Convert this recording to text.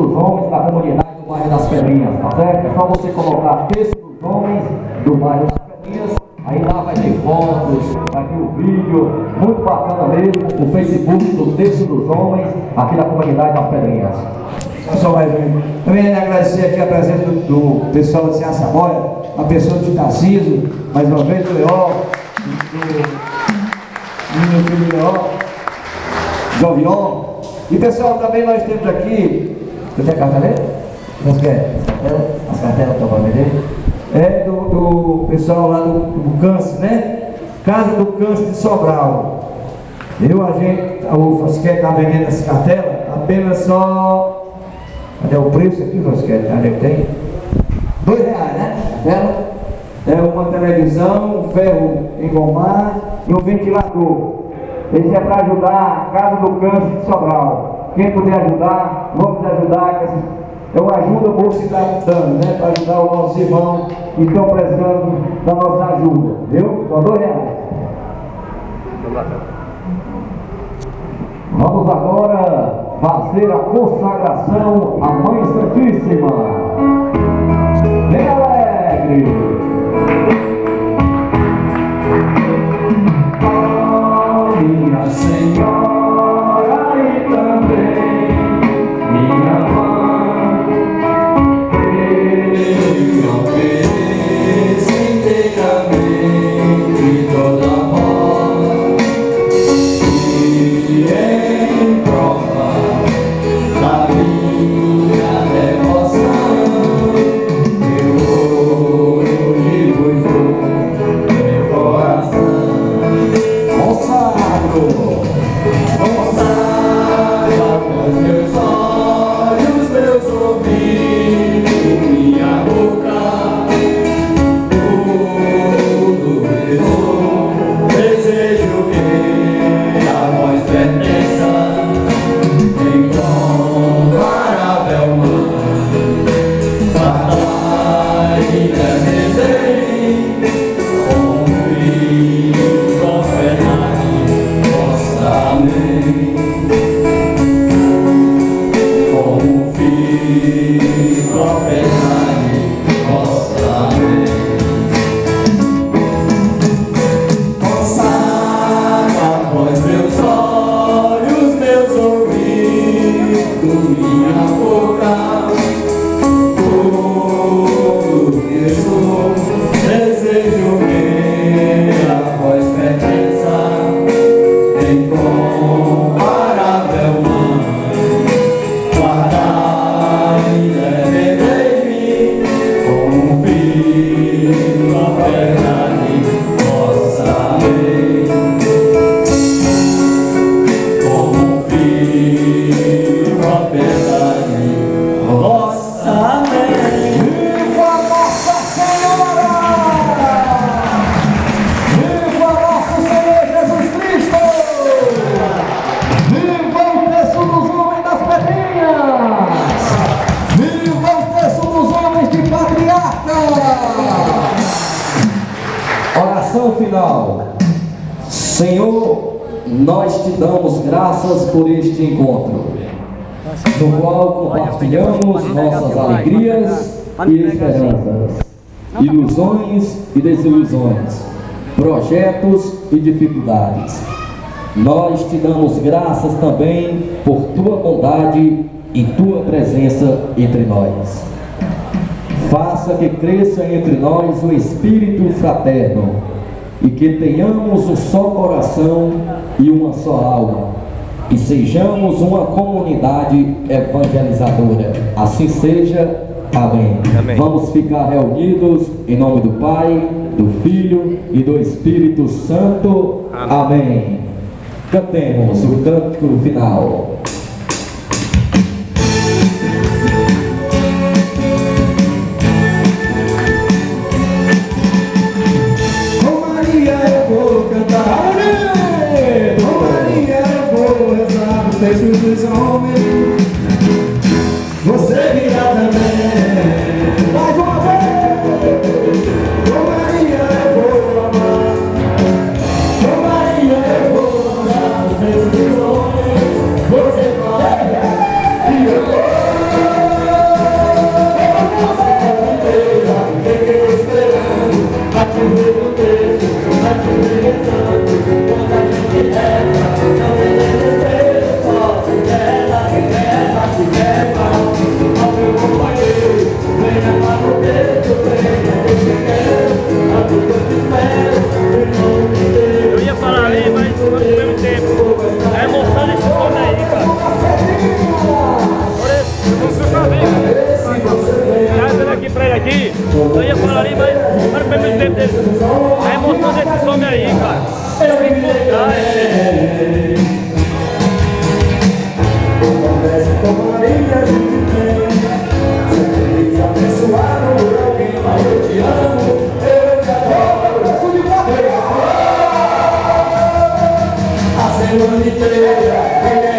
dos homens da comunidade do bairro das Pedrinhas, tá certo? É só você colocar texto dos homens do bairro das Pedrinhas, aí lá vai ter fotos, vai ter o vídeo, muito bacana mesmo, o Facebook do texto dos homens aqui da comunidade das Pedrinhas. Só mais um. Também agradecer aqui a presença do pessoal de Ciência Móia, a pessoa de Tarcísio, mais uma vez, do Leó, do meu filho Leó, Jovion. E pessoal, também nós temos aqui. Você tem a carteira? Você quer? As carteiras estão para vender? É do pessoal lá do câncer, né? Casa do Câncer de Sobral. O Fosquete está vendendo essa cartela apenas só. Cadê o preço aqui, Fosquete? Cadê que tem? R$2, né? Cartela. É uma televisão, um ferro engomar e um ventilador. Esse é para ajudar a Casa do Câncer de Sobral. Quem puder ajudar, vamos ajudar. É uma ajuda boa que se está dando, né? Para ajudar os nossos irmãos que estão precisando da nossa ajuda. Viu? Só R$2. Vamos agora fazer a consagração à Mãe Santíssima. Bem alegre! Minha Senhora e também minha Mãe, eu ofereço inteiramente toda a voz e em prova da minha devoção eu hoje vos dou meu coração. Consagra com meus olhos, meus ouvidos, minha boca, tudo que sou. Desejo que a voz pertença incomparável mãe. Guardai e defendei com filho, governai vossa lei. Como filho, governai vossa lei. Consagra, pois, meus olhos, meus ouvidos, minha boca, tudo que sou. Desejo que a voz pertença incomparável mãe. Guardai e defendei-me como filho, governai vossa lei. Como filho, governai vossa lei. Viva Nossa Senhora! Viva nosso Senhor Jesus Cristo! Viva o texto dos homens das Pedrinhas! Viva o texto dos homens de Patriarca! Oração final. Senhor, nós te damos graças por este encontro, no qual compartilhamos nossas alegrias e esperanças, ilusões e desilusões, projetos e dificuldades. Nós te damos graças também por tua bondade e tua presença entre nós. Faça que cresça entre nós o espírito fraterno e que tenhamos um só coração e uma só alma e sejamos uma comunidade evangelizadora. Assim seja. Amém. Amém. Vamos ficar reunidos em nome do Pai, do Filho e do Espírito Santo. Amém. Amém. Cantemos o cântico final. Com Maria eu vou cantar, com Maria eu vou rezar o texto dos homens. Você virá também. Mais uma vez. Com Maria eu vou amar, com Maria eu vou amar o texto dos homens. Você vai e eu vou. aqui, eu ia falar ali, mas para o mesmo tempo dele. A emoção desse homem aí, cara. Eu vim por trás. Conversa com Maria, a gente tem. Ser feliz, abençoado por alguém, mas eu te amo, eu te adoro. A semana inteira.